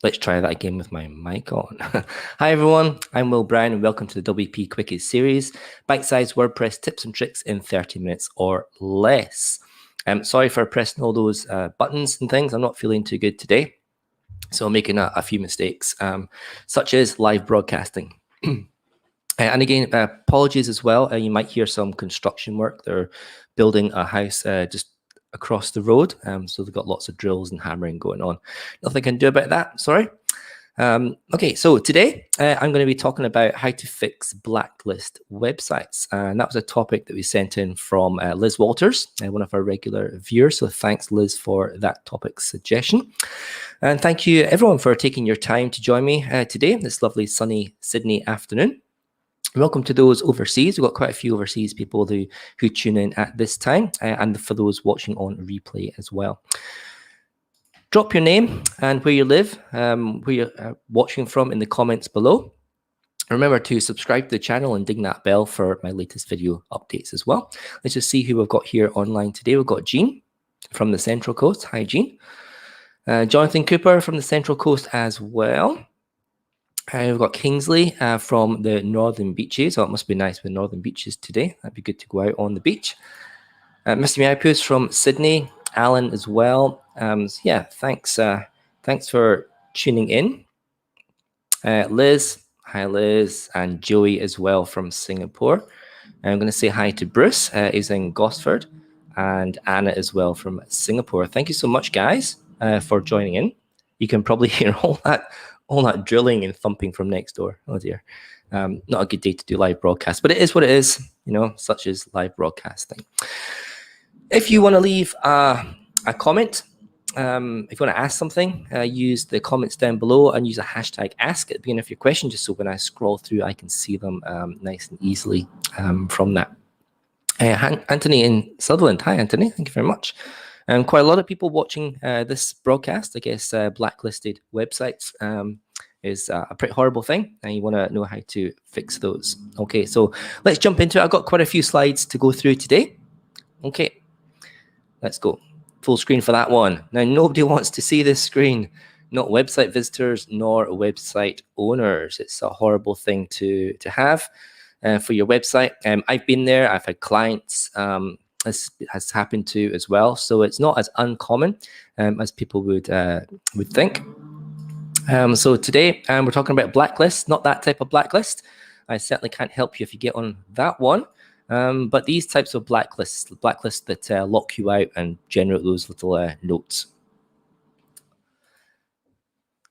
Let's try that again with my mic on. Hi everyone, I'm Will Brown and welcome to the WPQuickies series, bite-sized WordPress tips and tricks in 30 minutes or less. Sorry for pressing all those buttons and things. I'm not feeling too good today, so I'm making a few mistakes, such as live broadcasting. And again, apologies as well. You might hear some construction work. They're building a house just across the road. So they've got lots of drills and hammering going on. Nothing I can do about that, sorry. Okay, so today I'm going to be talking about how to fix blacklist websites. And that was a topic that we sent in from Liz Walters, one of our regular viewers. So thanks, Liz, for that topic suggestion. And thank you, everyone, for taking your time to join me today, this lovely sunny Sydney afternoon. Welcome to those overseas. We've got quite a few overseas people who tune in at this time, and for those watching on replay as well. Drop your name and where you live, where you're watching from in the comments below. Remember to subscribe to the channel and ding that bell for my latest video updates as well. Let's just see who we've got here online today. We've got Jean from the Central Coast. Hi, Jean. Jonathan Cooper from the Central Coast as well. We've got Kingsley from the Northern Beaches. Oh, it must be nice with Northern Beaches today. That'd be good to go out on the beach. Mr. Miaipus from Sydney. Alan as well. So yeah, thanks for tuning in. Liz, hi Liz, and Joey as well from Singapore. And I'm going to say hi to Bruce, he's in Gosford, and Anna as well from Singapore. Thank you so much, guys, for joining in. You can probably hear all that drilling and thumping from next door. Oh dear. Not a good day to do live broadcast, but it is what it is, you know, such as live broadcasting. If you want to leave a comment, if you want to ask something, use the comments down below and use a hashtag ask at the beginning of your question, just so when I scroll through, I can see them nice and easily from that. Anthony in Sutherland. Hi, Anthony. Thank you very much. Quite a lot of people watching this broadcast. I guess blacklisted websites is a pretty horrible thing, and you want to know how to fix those. Okay, so let's jump into it. I've got quite a few slides to go through today. Okay, let's go. Full screen for that one. Now, nobody wants to see this screen, not website visitors nor website owners. It's a horrible thing to have for your website. I've been there. I've had clients. This has happened to as well, so it's not as uncommon as people would think. So today we're talking about blacklists, not that type of blacklist. I certainly can't help you if you get on that one, but these types of blacklists that lock you out and generate those little notes.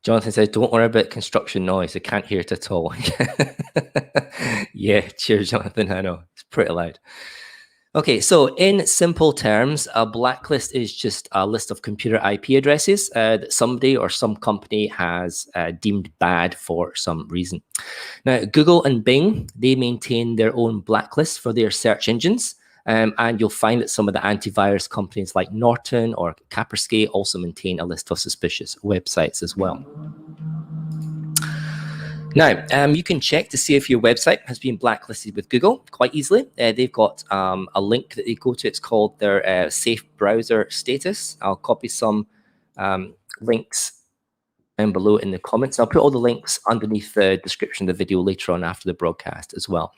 Jonathan says, "Don't worry about construction noise. I can't hear it at all." Yeah, cheers, Jonathan. I know it's pretty loud. Okay, so in simple terms, a blacklist is just a list of computer IP addresses that somebody or some company has deemed bad for some reason. Now, Google and Bing, they maintain their own blacklists for their search engines, and you'll find that some of the antivirus companies like Norton or Kaspersky also maintain a list of suspicious websites as well. Now, you can check to see if your website has been blacklisted with Google quite easily. They've got a link that they go to. It's called their safe browser status. I'll copy some links down below in the comments. I'll put all the links underneath the description of the video later on after the broadcast as well.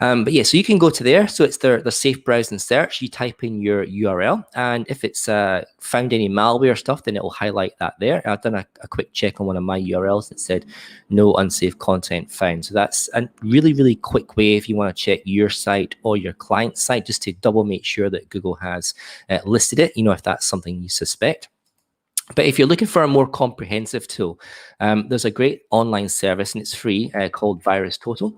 But yeah, so you can go to there. So it's the safe browse and search. You type in your URL, and if it's found any malware stuff, then it will highlight that there. I've done a quick check on one of my URLs that said no unsafe content found. So that's a really, really quick way if you want to check your site or your client's site, just to double make sure that Google has listed it, you know, if that's something you suspect. But if you're looking for a more comprehensive tool, there's a great online service, and it's free, called VirusTotal.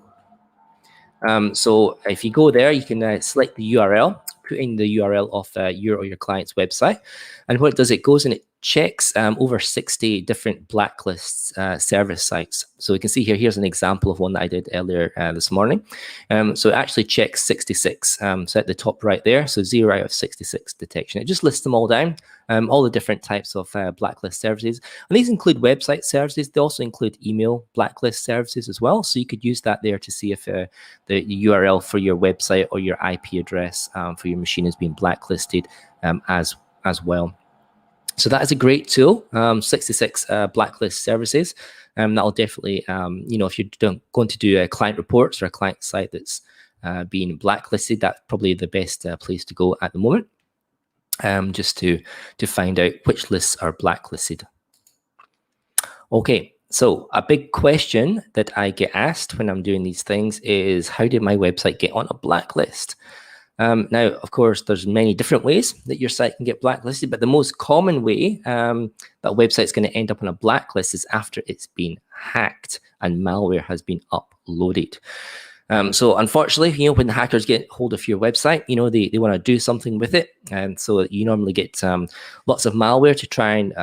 So if you go there, you can select the URL, put in the URL of your or your client's website, and what it does, it goes and it checks over 60 different blacklists service sites. So you can see here, here's an example of one that I did earlier this morning. So it actually checks 66, so at the top right there, so 0 out of 66 detection. It just lists them all down, all the different types of blacklist services. And these include website services. They also include email blacklist services as well. So you could use that there to see if the URL for your website or your IP address for your machine has been blacklisted as well. So that is a great tool, 66 blacklist services. That'll definitely, if you're going to do client reports or a client site that's being blacklisted, that's probably the best place to go at the moment, just to find out which lists are blacklisted. Okay, so a big question that I get asked when I'm doing these things is, how did my website get on a blacklist? Now, of course, there's many different ways that your site can get blacklisted, but the most common way that a website's going to end up on a blacklist is after it's been hacked and malware has been uploaded. So unfortunately, when the hackers get hold of your website, they want to do something with it. And so you normally get lots of malware to try and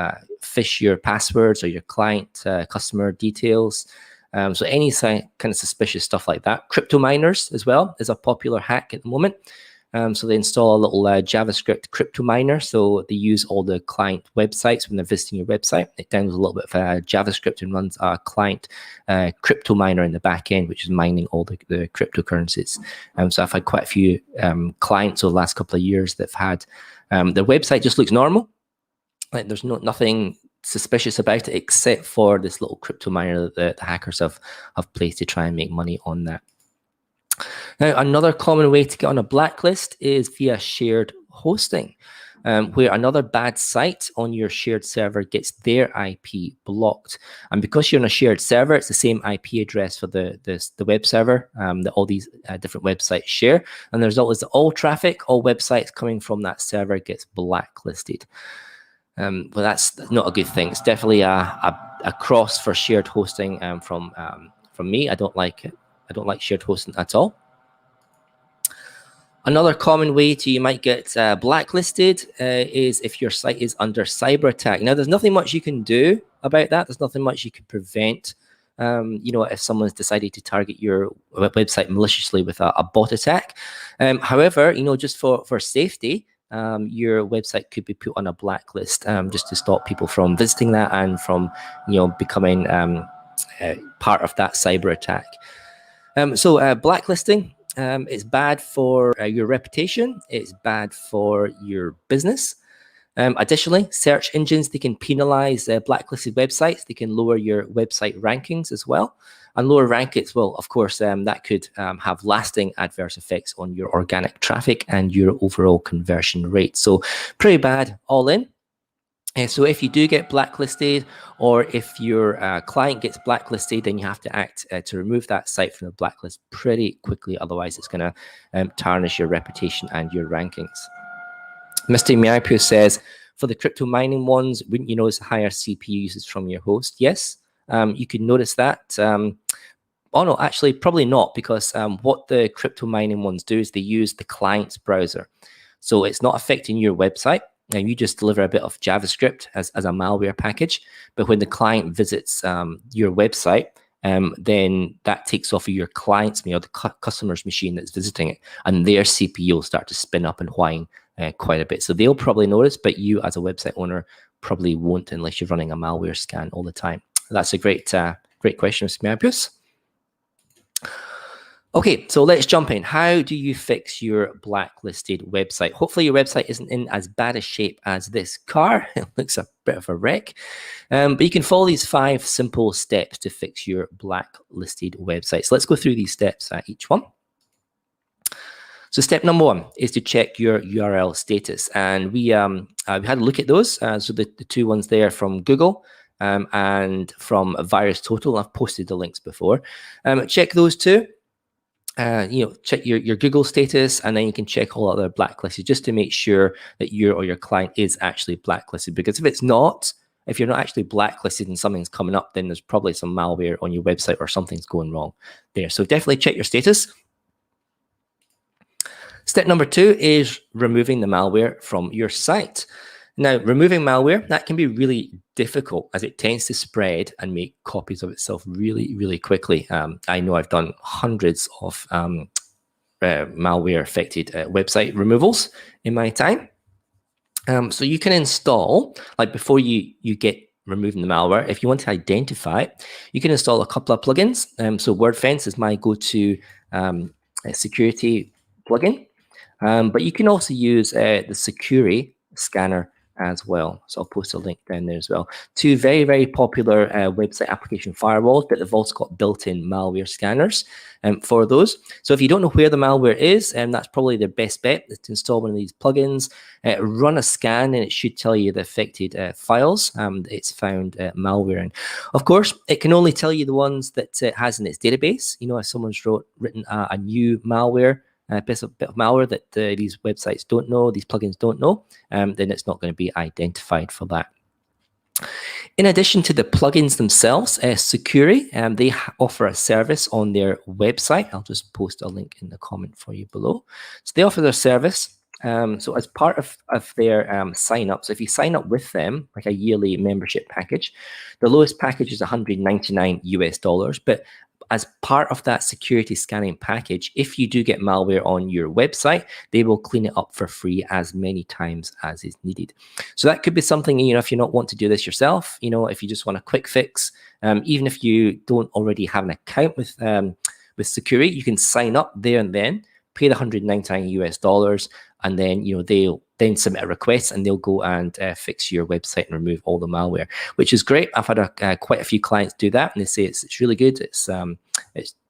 phish your passwords or your client customer details. So any kind of suspicious stuff like that. Crypto miners as well is a popular hack at the moment. So they install a little JavaScript crypto miner. So they use all the client websites when they're visiting your website. It downloads a little bit of JavaScript and runs a client crypto miner in the back end, which is mining all the cryptocurrencies. So I've had quite a few clients over the last couple of years that have had their website just looks normal. Like there's nothing suspicious about it except for this little crypto miner that the hackers have placed to try and make money on that. Now, another common way to get on a blacklist is via shared hosting, where another bad site on your shared server gets their IP blocked. And because you're on a shared server, it's the same IP address for the web server that all these different websites share. And the result is that all traffic, all websites coming from that server gets blacklisted. Well, that's not a good thing. It's definitely a cross for shared hosting from me. I don't like it. I don't like shared hosting at all. Another common way you might get blacklisted is if your site is under cyber attack. Now, there's nothing much you can do about that. There's nothing much you can prevent. If someone's decided to target your website maliciously with a bot attack. However, just for safety, your website could be put on a blacklist just to stop people from visiting that and from becoming part of that cyber attack. So blacklisting is bad for your reputation. It's bad for your business. Additionally, search engines, they can penalize blacklisted websites. They can lower your website rankings as well. And lower rankings, well, of course, that could have lasting adverse effects on your organic traffic and your overall conversion rate. So pretty bad all in. So if you do get blacklisted, or if your client gets blacklisted, then you have to act to remove that site from the blacklist pretty quickly. Otherwise, it's going to tarnish your reputation and your rankings. Mr. Miapu says, for the crypto mining ones, wouldn't you notice higher CPU usage from your host? Yes, you could notice that. Oh no, actually, probably not, because what the crypto mining ones do is they use the client's browser. So it's not affecting your website. And you just deliver a bit of JavaScript as a malware package. But when the client visits your website, then that takes off of your client's, the customer's machine that's visiting it, and their CPU will start to spin up and whine quite a bit. So they'll probably notice, but you as a website owner probably won't unless you're running a malware scan all the time. That's a great question, Mr. Miapius. Okay, so let's jump in. How do you fix your blacklisted website? Hopefully your website isn't in as bad a shape as this car. It looks a bit of a wreck. But you can follow these 5 simple steps to fix your blacklisted website. So let's go through these steps each one. So step number 1 is to check your URL status. And we had a look at those. So the 2 ones there from Google and from VirusTotal. I've posted the links before. Check those 2. Check your Google status, and then you can check all other blacklisted just to make sure that you or your client is actually blacklisted. Because if it's not, if you're not actually blacklisted and something's coming up, then there's probably some malware on your website or something's going wrong there. So definitely check your status. Step number 2 is removing the malware from your site. Now, removing malware, that can be really difficult as it tends to spread and make copies of itself really, really quickly. I know I've done hundreds of malware-affected website removals in my time. So you can install, like before you get removing the malware, if you want to identify it, you can install a couple of plugins. So WordFence is my go-to security plugin. But you can also use the Security Scanner as well. So I'll post a link down there as well. Two very, very popular website application firewalls, but they've also got built-in malware scanners for those. So if you don't know where the malware is, that's probably the best bet, to install one of these plugins, run a scan, and it should tell you the affected files it's found malware in. Of course, it can only tell you the ones that it has in its database. You know, if someone's written a new malware, a bit of malware that these websites don't know, these plugins don't know, then it's not going to be identified for that. In addition to the plugins themselves, Securi, they offer a service on their website. I'll just post a link in the comment for you below. So they offer their service. So as part of their sign up, so if you sign up with them, like a yearly membership package, the lowest package is $199 US, but as part of that security scanning package, if you do get malware on your website, they will clean it up for free as many times as is needed. So that could be something, you know, if you don't want to do this yourself, you know, if you just want a quick fix, even if you don't already have an account with Securi, you can sign up there and then, pay the $199 US, and then, you know, they'll then submit a request and they'll go and fix your website and remove all the malware, which is great. I've had quite a few clients do that, and they say it's really good. It's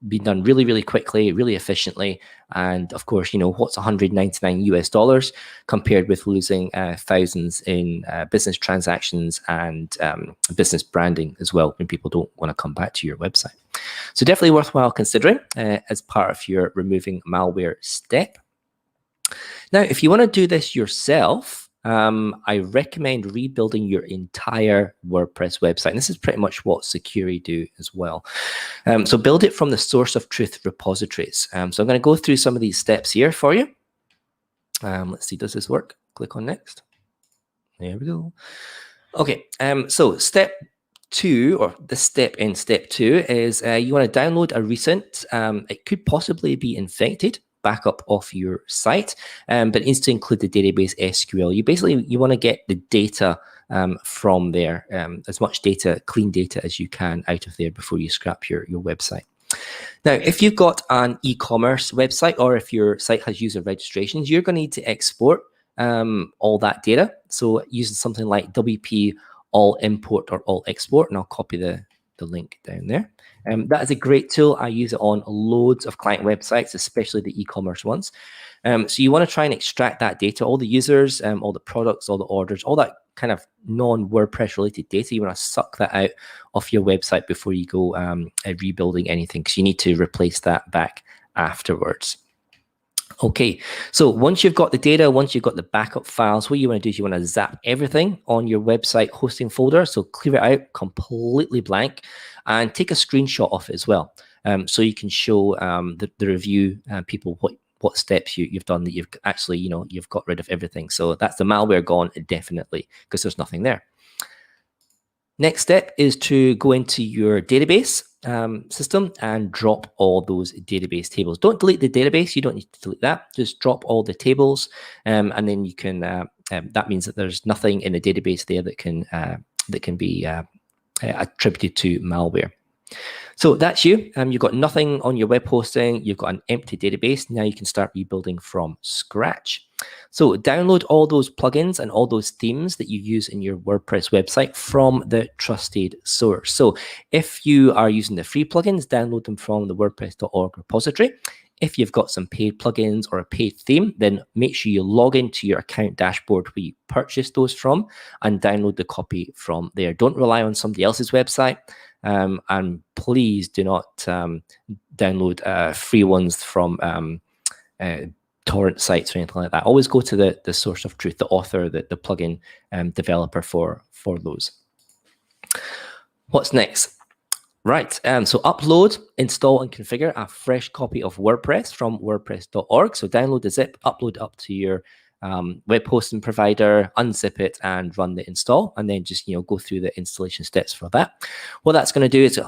been done really, really quickly, really efficiently. And of course, you know, what's $199 US compared with losing thousands in business transactions and business branding as well, when people don't want to come back to your website. So definitely worthwhile considering as part of your removing malware step. Now, if you want to do this yourself, I recommend rebuilding your entire WordPress website. And this is pretty much what Securi do as well. So build it from the source of truth repositories. So I'm going to go through some of these steps here for you. Let's see, does this work? Click on next. There we go. Okay, so step 2, or the step in step 2, is you want to download a recent, it could possibly be infected backup of your site, but it needs to include the database SQL. You want to get the data from there, as much data, clean data as you can out of there before you scrap your website. Now, if you've got an e-commerce website, or if your site has user registrations, you're going to need to export all that data. So using something like WP all import or all export, and I'll copy the link down there. That is a great tool. I use it on loads of client websites, especially the e-commerce ones. So you want to try and extract that data, all the users, all the products, all the orders, all that kind of non-WordPress related data. You want to suck that out of your website before you go rebuilding anything, because you need to replace that back afterwards. Okay, so once you've got the data, once you've got the backup files, what you want to do is you want to zap everything on your website hosting folder. So clear it out completely blank, and take a screenshot of it as well. So you can show the review people what steps you've done, that you've actually, you know, you've got rid of everything. So that's the malware gone definitely, because there's nothing there. Next step is to go into your database system and drop all those database tables. Don't delete the database. You don't need to delete that. Just drop all the tables, and then you can. That means that there's nothing in the database there that can be attributed to malware. So that's you. You've got nothing on your web hosting. You've got an empty database. Now you can start rebuilding from scratch. So download all those plugins and all those themes that you use in your WordPress website from the trusted source. So if you are using the free plugins, download them from the WordPress.org repository. If you've got some paid plugins or a paid theme, then make sure you log into your account dashboard where you purchased those from and download the copy from there. Don't rely on somebody else's website. And please do not download free ones from torrent sites or anything like that. Always go to the source of truth, the author, the plugin developer for those. What's next? Right, so upload, install, and configure a fresh copy of WordPress from WordPress.org. So download the zip, upload it up to your web hosting provider, unzip it, and run the install, and then just go through the installation steps for that. What that's going to do is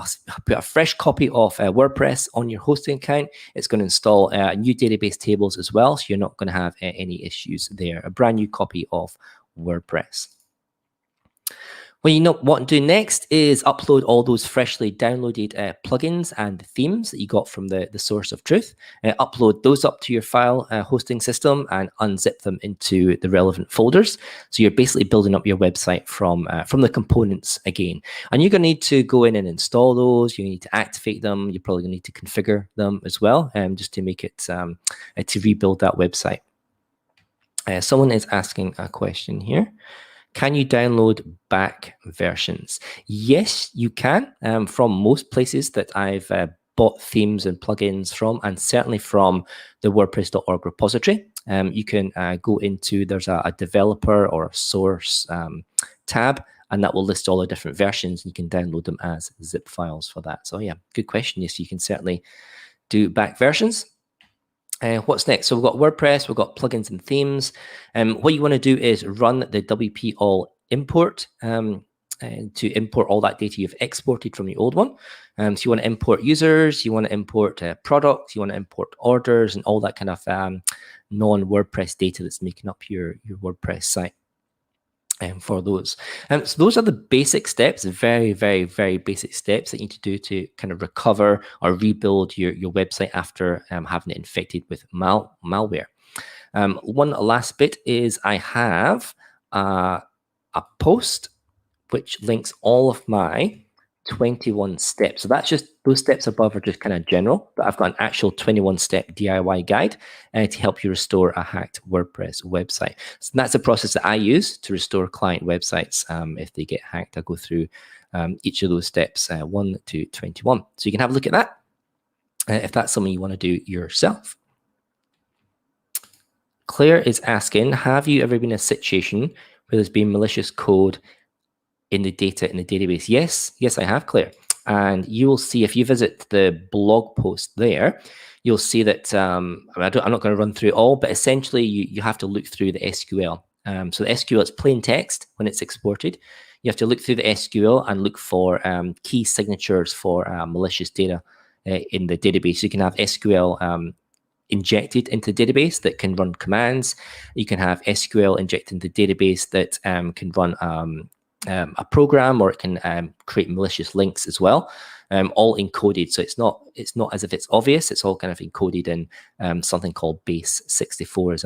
put a fresh copy of WordPress on your hosting account. It's going to install new database tables as well, so you're not going to have any issues there. A brand new copy of WordPress. Well, you know what to do next is upload all those freshly downloaded plugins and themes that you got from the source of truth. Upload those up to your file hosting system and unzip them into the relevant folders. So you're basically building up your website from the components again. And you're going to need to go in and install those. You need to activate them. You're probably going to need to configure them as well, just to make it to rebuild that website. Someone is asking a question here. Can you download back versions? Yes, you can, from most places that I've bought themes and plugins from, and certainly from the WordPress.org repository. You can go into, there's a developer or a source tab, and that will list all the different versions. You can download them as zip files for that. So yeah, good question. Yes, you can certainly do back versions. What's next? So we've got WordPress, we've got plugins and themes. What you want to do is run the WP all import to import all that data you've exported from the old one. So you want to import users, you want to import products, you want to import orders, and all that kind of non-WordPress data that's making up your WordPress site. For those. So those are the basic steps, very, very, very basic steps that you need to do to kind of recover or rebuild your website after having it infected with malware. One last bit is I have a post which links all of my 21 steps. So that's just, those steps above are just kind of general, but I've got an actual 21-step DIY guide to help you restore a hacked WordPress website. So that's a process that I use to restore client websites if they get hacked. I go through each of those steps, 1 to 21. So you can have a look at that if that's something you want to do yourself. Claire is asking, have you ever been in a situation where there's been malicious code in the data in the database? Yes, I have, Claire. And you will see, if you visit the blog post there, you'll see that, I'm not going to run through it all, but essentially you have to look through the SQL. So the SQL is plain text when it's exported. You have to look through the SQL and look for key signatures for malicious data in the database. You can have SQL injected into the database that can run commands. You can have SQL injected into the database that can run a program, or it can create malicious links as well, all encoded. So it's not as if it's obvious. It's all kind of encoded in something called base 64 as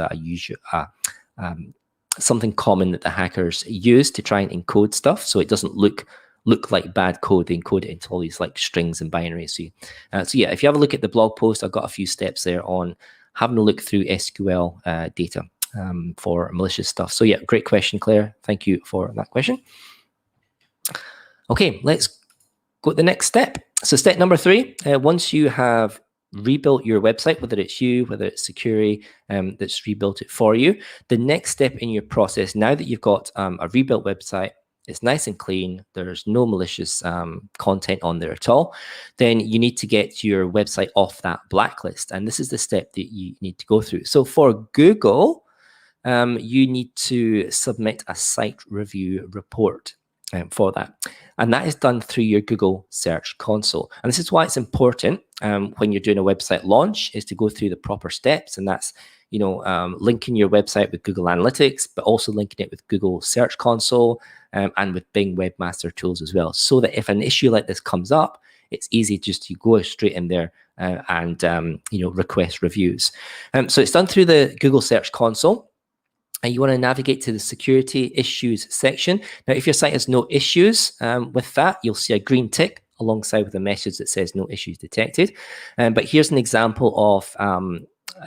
something common that the hackers use to try and encode stuff, so it doesn't look like bad code. They encode it into all these like strings and binaries. So yeah, if you have a look at the blog post, I've got a few steps there on having a look through SQL data for malicious stuff. So yeah, great question, Claire. Thank you for that question. Okay, let's go to the next step. So step number 3, once you have rebuilt your website, whether it's you, whether it's security that's rebuilt it for you, the next step in your process, now that you've got a rebuilt website, it's nice and clean, there's no malicious content on there at all, then you need to get your website off that blacklist. And this is the step that you need to go through. So for Google, you need to submit a site review report for that. And that is done through your Google Search Console. And this is why it's important when you're doing a website launch, is to go through the proper steps. And that's, linking your website with Google Analytics, but also linking it with Google Search Console and with Bing Webmaster Tools as well. So that if an issue like this comes up, it's easy just to go straight in there and request reviews. So it's done through the Google Search Console. And you want to navigate to the security issues section. Now, if your site has no issues with that, you'll see a green tick alongside with a message that says no issues detected. But here's an example of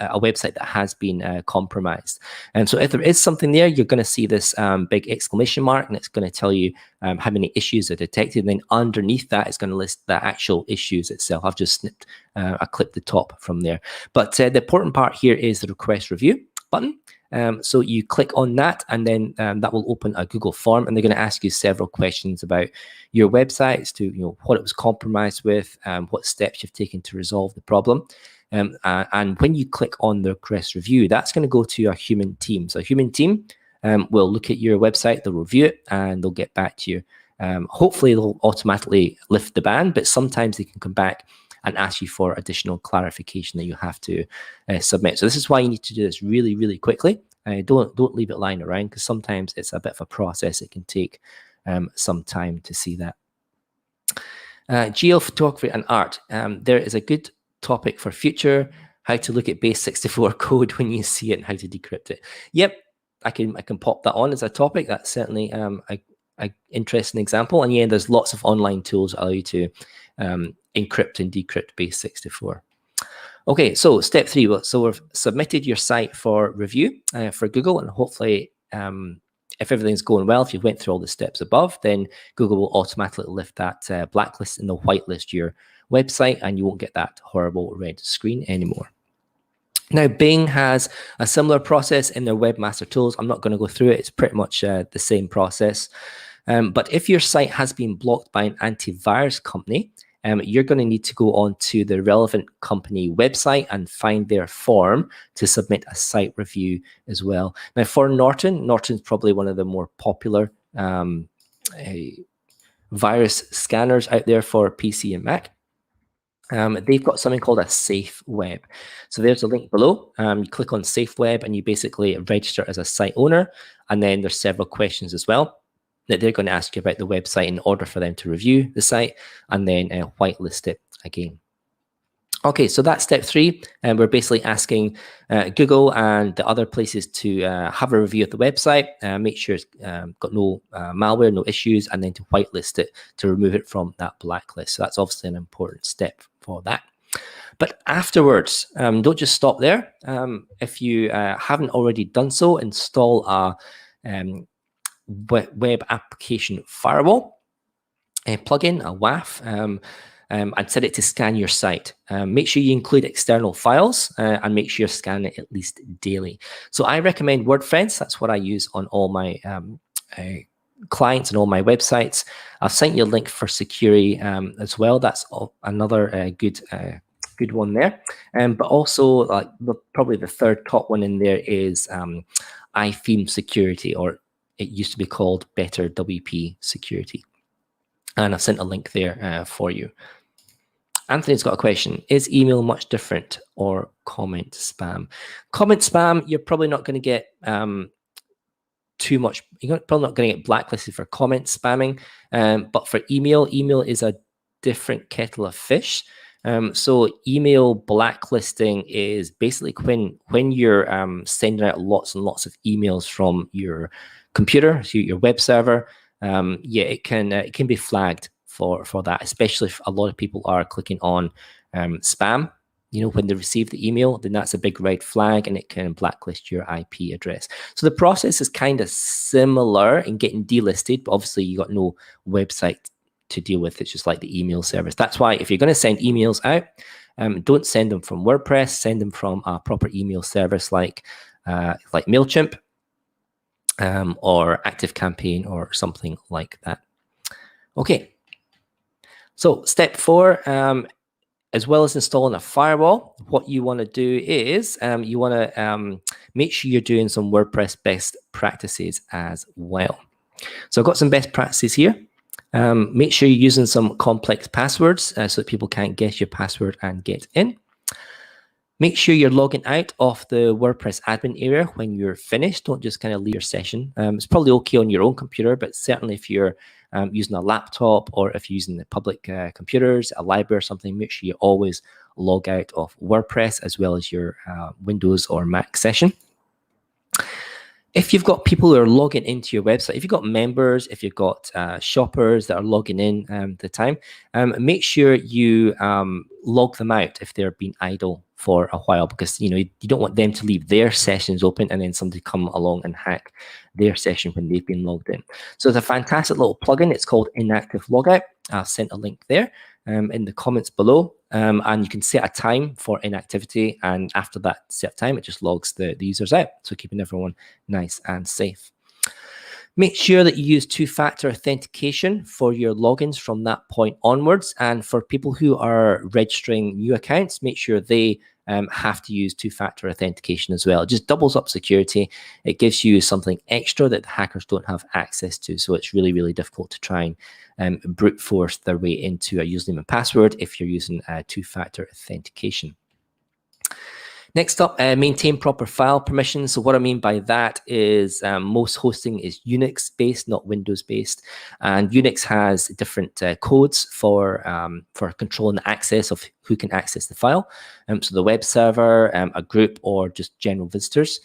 a website that has been compromised. And so if there is something there, you're going to see this big exclamation mark, and it's going to tell you how many issues are detected. And then underneath that, it's going to list the actual issues itself. I've just snipped, I clipped the top from there. But the important part here is the request review button. So you click on that, and then that will open a Google form, and they're going to ask you several questions about your website as to what it was compromised with, what steps you've taken to resolve the problem. And when you click on the request review, that's going to go to a human team. So a human team will look at your website, they'll review it, and they'll get back to you. Hopefully they'll automatically lift the ban, but sometimes they can come back and ask you for additional clarification that you have to submit. So this is why you need to do this really, really quickly. Don't leave it lying around, because sometimes it's a bit of a process. It can take some time to see that. Geophotography and art. There is a good topic for future, how to look at base 64 code when you see it and how to decrypt it. Yep, I can pop that on as a topic. That's certainly a interesting example. And yeah, there's lots of online tools that allow you to encrypt and decrypt base 64. Okay, so step 3. So we've submitted your site for review for Google, and hopefully if everything's going well, if you went through all the steps above, then Google will automatically lift that blacklist and they'll whitelist your website, and you won't get that horrible red screen anymore. Now, Bing has a similar process in their webmaster tools. I'm not going to go through it. It's pretty much the same process. But if your site has been blocked by an antivirus company, you're going to need to go on to the relevant company website and find their form to submit a site review as well. Now, for Norton's probably one of the more popular virus scanners out there for PC and Mac. They've got something called a safe web. So there's a link below. You click on safe web and you basically register as a site owner. And then there's several questions as well that they're going to ask you about the website in order for them to review the site and then whitelist it again. Okay, so that's step 3, and we're basically asking Google and the other places to have a review of the website, make sure it's got no malware, no issues, and then to whitelist it to remove it from that blacklist. So that's obviously an important step for that. But afterwards, don't just stop there. If you haven't already done so, install a web application firewall plugin, a WAF, and set it to scan your site. Make sure you include external files and make sure you're scanning it at least daily. So I recommend Wordpress. That's what I use on all my clients and all my websites. I've sent you a link for security as well. That's another good one there. But also, probably the third top one in there is iTheme Security, or it used to be called Better WP Security. And I've sent a link there for you. Anthony's got a question. Is email much different or comment spam? Comment spam, you're probably not going to get too much. You're probably not going to get blacklisted for comment spamming. But for email, email is a different kettle of fish. So email blacklisting is basically when you're sending out lots and lots of emails from your computer to your web server. Yeah, it can be flagged for that, especially if a lot of people are clicking on spam. You know, when they receive the email, then that's a big red flag, and it can blacklist your IP address. So the process is kind of similar in getting delisted, but obviously you got no website to deal with. It's just like the email service. That's why if you're going to send emails out, don't send them from WordPress. Send them from a proper email service like MailChimp. Or ActiveCampaign or something like that. Okay, so step 4, as well as installing a firewall, what you want to do is you want to make sure you're doing some WordPress best practices as well. So I've got some best practices here. Make sure you're using some complex passwords so that people can't guess your password and get in. Make sure you're logging out of the WordPress admin area when you're finished. Don't just kind of leave your session. It's probably okay on your own computer, but certainly if you're using a laptop or if you're using the public computers, a library or something, make sure you always log out of WordPress as well as your Windows or Mac session. If you've got people who are logging into your website, if you've got members, if you've got shoppers that are logging in at the time, make sure you log them out if they're being idle for a while, because you don't want them to leave their sessions open and then somebody come along and hack their session when they've been logged in. So it's a fantastic little plugin. It's called Inactive Logout. I've sent a link there in the comments below, and you can set a time for inactivity, and after that set time, it just logs the users out, so keeping everyone nice and safe. Make sure that you use two-factor authentication for your logins from that point onwards. And for people who are registering new accounts, make sure they have to use two-factor authentication as well. It just doubles up security. It gives you something extra that the hackers don't have access to. So it's really, really difficult to try and brute force their way into a username and password if you're using two-factor authentication. Next up, maintain proper file permissions. So what I mean by that is most hosting is Unix-based, not Windows-based, and Unix has different codes for controlling the access of who can access the file. So the web server, a group, or just general visitors.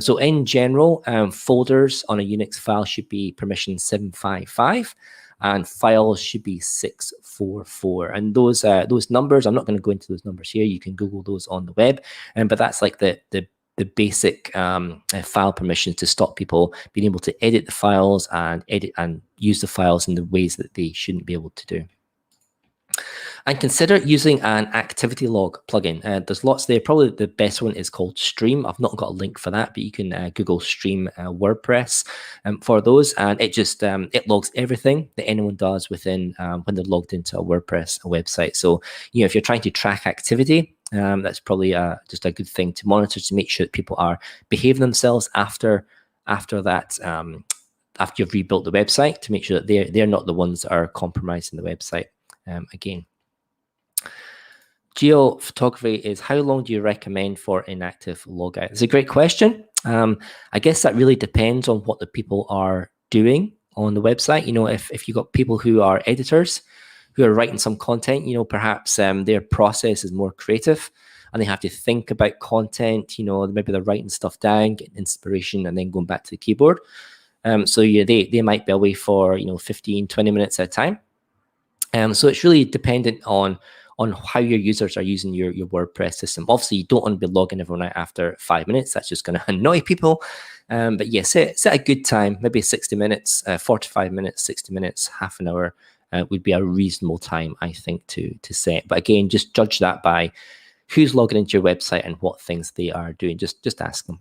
So in general, folders on a Unix file should be permission 755. And files should be 644. And those numbers, I'm not going to go into those numbers here. You can Google those on the web. But that's like the basic file permissions to stop people being able to edit the files and edit and use the files in the ways that they shouldn't be able to do. And consider using an activity log plugin. There's lots there. Probably the best one is called Stream. I've not got a link for that, but you can Google Stream WordPress for those, and it just it logs everything that anyone does within when they're logged into a WordPress website. So if you're trying to track activity, that's probably just a good thing to monitor to make sure that people are behaving themselves after that. After you've rebuilt the website, to make sure that they're not the ones that are compromising the website. Again, geophotography is how long do you recommend for inactive logout? It's a great question. I guess that really depends on what the people are doing on the website. If you've got people who are editors who are writing some content, perhaps their process is more creative and they have to think about content. Maybe they're writing stuff down, getting inspiration, and then going back to the keyboard. So they might be away for 15, 20 minutes at a time. So it's really dependent on how your users are using your WordPress system. Obviously, you don't want to be logging everyone out after 5 minutes. That's just going to annoy people. But yeah, set a good time, maybe 60 minutes, 45 minutes, 60 minutes, half an hour would be a reasonable time, I think, to set. But again, just judge that by who's logging into your website and what things they are doing. Just ask them.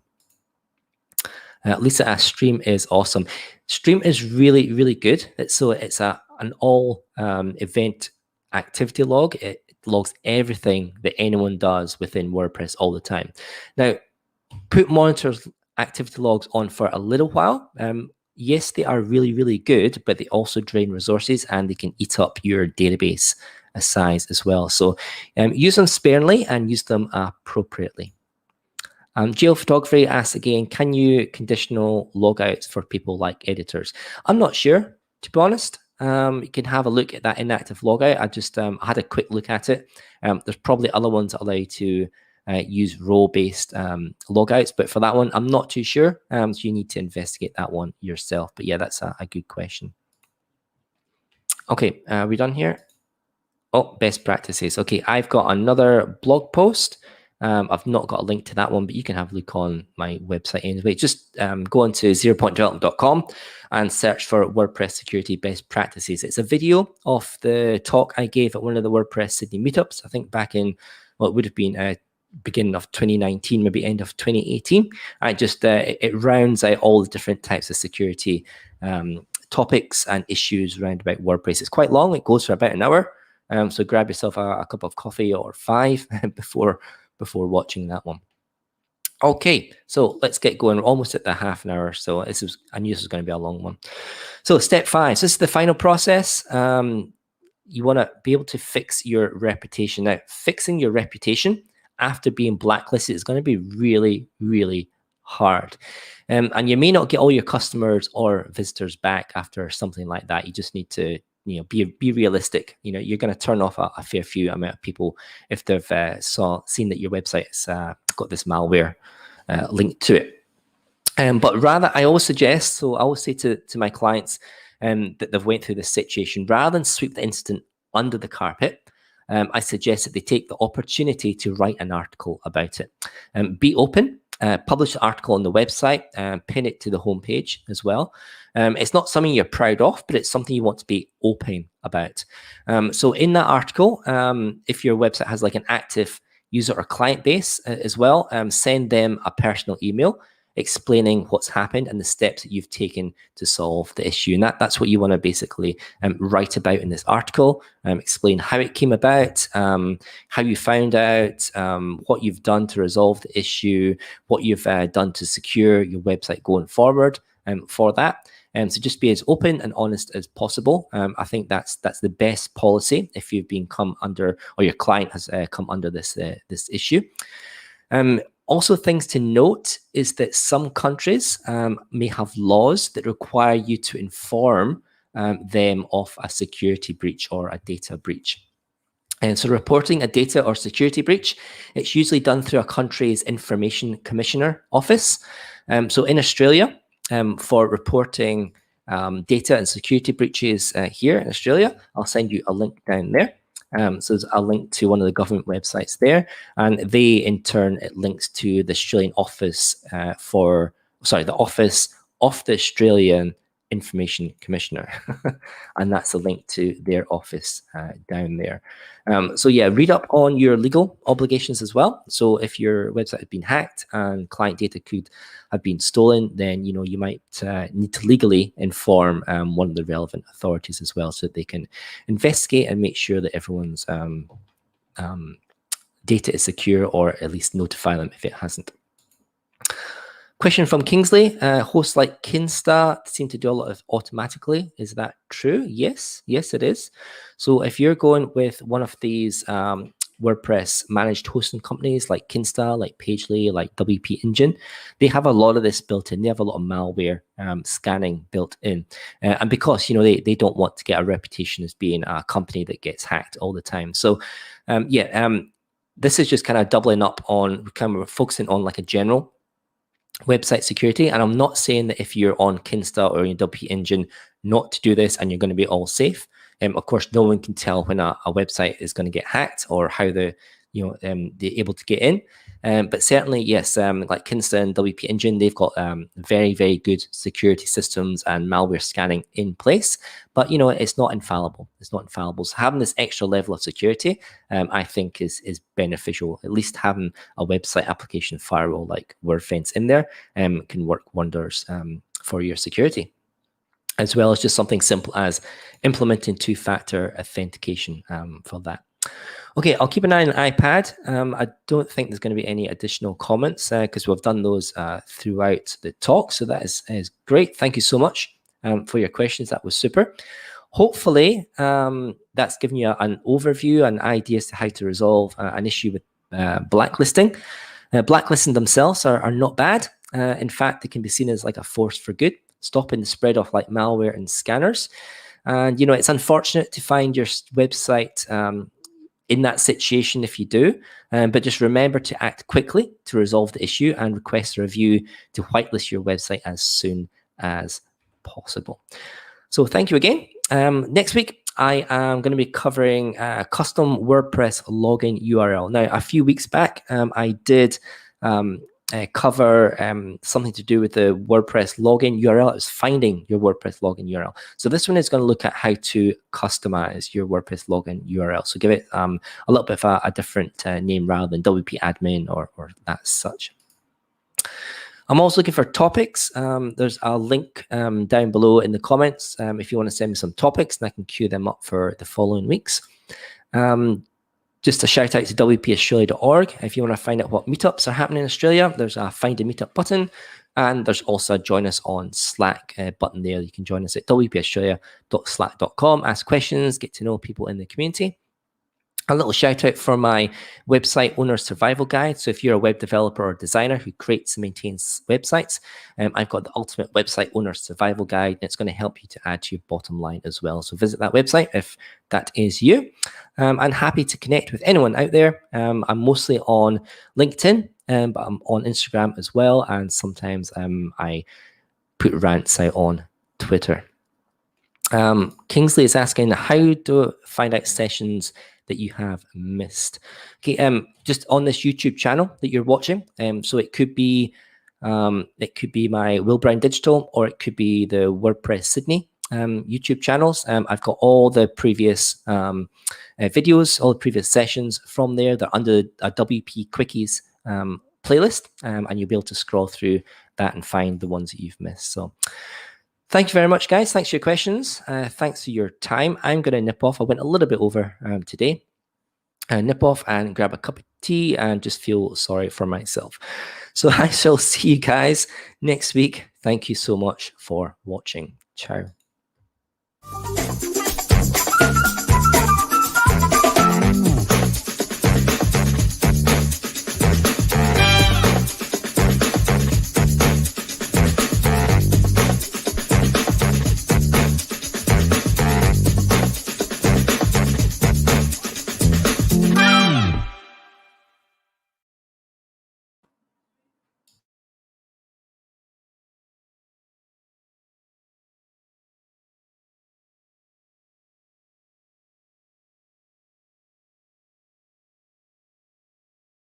Lisa asks, Stream is awesome. Stream is really, really good. It's an all event activity log. It logs everything that anyone does within WordPress all the time. Now, put monitors activity logs on for a little while. Yes, they are really, really good, but they also drain resources and they can eat up your database size as well. So use them sparingly and use them appropriately. Geophotography asks again, can you conditional logouts for people like editors? I'm not sure, to be honest. You can have a look at that inactive logout. I just had a quick look at it. There's probably other ones that allow you to use role-based logouts, but for that one, I'm not too sure. So you need to investigate that one yourself. But yeah, that's a good question. Okay, are we done here? Oh, best practices. Okay, I've got another blog post. I've not got a link to that one, but you can have a look on my website anyway. Just go on to zeropointdevelopment.com and search for WordPress security best practices. It's a video of the talk I gave at one of the WordPress Sydney meetups, I think back in, well, it would have been beginning of 2019, maybe end of 2018. I just, it rounds out all the different types of security topics and issues around about WordPress. It's quite long. It goes for about an hour. So grab yourself a cup of coffee or 5 before watching that one. Okay, so let's get going. We're almost at the half an hour, so I knew this was going to be a long one. So step 5, so this is the final process. You want to be able to fix your reputation. Now, fixing your reputation after being blacklisted is going to be really, really hard. And you may not get all your customers or visitors back after something like that. You just need to be realistic. You're going to turn off a fair few amount of people if they've seen that your website's got this malware linked to it. But rather, I always suggest, so I always say to my clients that they've went through this situation, rather than sweep the incident under the carpet, I suggest that they take the opportunity to write an article about it. Be open. Publish the article on the website, pin it to the homepage as well. It's not something you're proud of, but it's something you want to be open about. So in that article, if your website has like an active user or client base as well, send them a personal email explaining what's happened and the steps that you've taken to solve the issue. And that's what you want to basically write about in this article. Explain how it came about, how you found out, what you've done to resolve the issue, what you've done to secure your website going forward for that. So just be as open and honest as possible. I think that's the best policy if you've been come under, or your client has come under this issue. Also, things to note is that some countries may have laws that require you to inform them of a security breach or a data breach. And so reporting a data or security breach, it's usually done through a country's Information Commissioner office. So in Australia, for reporting data and security breaches here in Australia, I'll send you a link down there. So there's a link to one of the government websites there, and they in turn, it links to the Australian office the office of the Australian Information Commissioner, and that's a link to their office down there. So yeah, read up on your legal obligations as well. So if your website has been hacked and client data could have been stolen, then you might need to legally inform one of the relevant authorities as well, so that they can investigate and make sure that everyone's data is secure, or at least notify them if it hasn't. Question from Kingsley. Hosts like Kinsta seem to do a lot of automatically. Is that true? Yes, it is. So if you're going with one of these WordPress managed hosting companies like Kinsta, like Pagely, like WP Engine, they have a lot of this built in. They have a lot of malware scanning built in. And because, they don't want to get a reputation as being a company that gets hacked all the time. So this is just kind of doubling up on, kind of focusing on like a general website security. And I'm not saying that if you're on Kinsta or your WP Engine not to do this and you're going to be all safe. Of course, no one can tell when a website is going to get hacked or how they're able to get in. But certainly, yes, like Kinsta and WP Engine, they've got very, very good security systems and malware scanning in place. But, it's not infallible. It's not infallible. So having this extra level of security, I think is beneficial. At least having a website application firewall like WordFence in there can work wonders for your security, as well as just something simple as implementing two-factor authentication for that. Okay, I'll keep an eye on the iPad. I don't think there's going to be any additional comments because we've done those throughout the talk. So that is great. Thank you so much for your questions. That was super. Hopefully, that's given you an overview and idea as to how to resolve an issue with blacklisting. Blacklisting themselves are not bad. In fact, they can be seen as like a force for good, stopping the spread of like malware and scanners. And, it's unfortunate to find your website in that situation if you do, but just remember to act quickly to resolve the issue and request a review to whitelist your website as soon as possible. So thank you again. Next week, I am going to be covering custom WordPress login URL. Now, a few weeks back, I did cover something to do with the WordPress login URL. It's finding your WordPress login URL. So this one is going to look at how to customize your WordPress login URL. So give it a little bit of a different name rather than WP admin or that such. I'm also looking for topics. There's a link down below in the comments if you want to send me some topics, and I can queue them up for the following weeks. Just a shout out to WPAustralia.org. If you want to find out what meetups are happening in Australia, there's a find a meetup button, and there's also a join us on Slack button there. You can join us at wpaustralia.slack.com, ask questions, get to know people in the community. A little shout out for my website owner survival guide. So if you're a web developer or designer who creates and maintains websites, I've got the ultimate website owner survival guide, and it's going to help you to add to your bottom line as well. So visit that website if that is you. I'm happy to connect with anyone out there. I'm mostly on LinkedIn, but I'm on Instagram as well. And sometimes I put rants out on Twitter. Kingsley is asking, how do I find out sessions that you have missed? Okay, just on this YouTube channel that you're watching. So it could be my Will Brown Digital, or it could be the WordPress Sydney YouTube channels. I've got all the previous videos, all the previous sessions from there. They're under a WPQuickies playlist, and you'll be able to scroll through that and find the ones that you've missed. So thank you very much, guys. Thanks for your questions. Thanks for your time. I'm going to nip off. I went a little bit over today. Nip off and grab a cup of tea and just feel sorry for myself. So I shall see you guys next week. Thank you so much for watching. Ciao.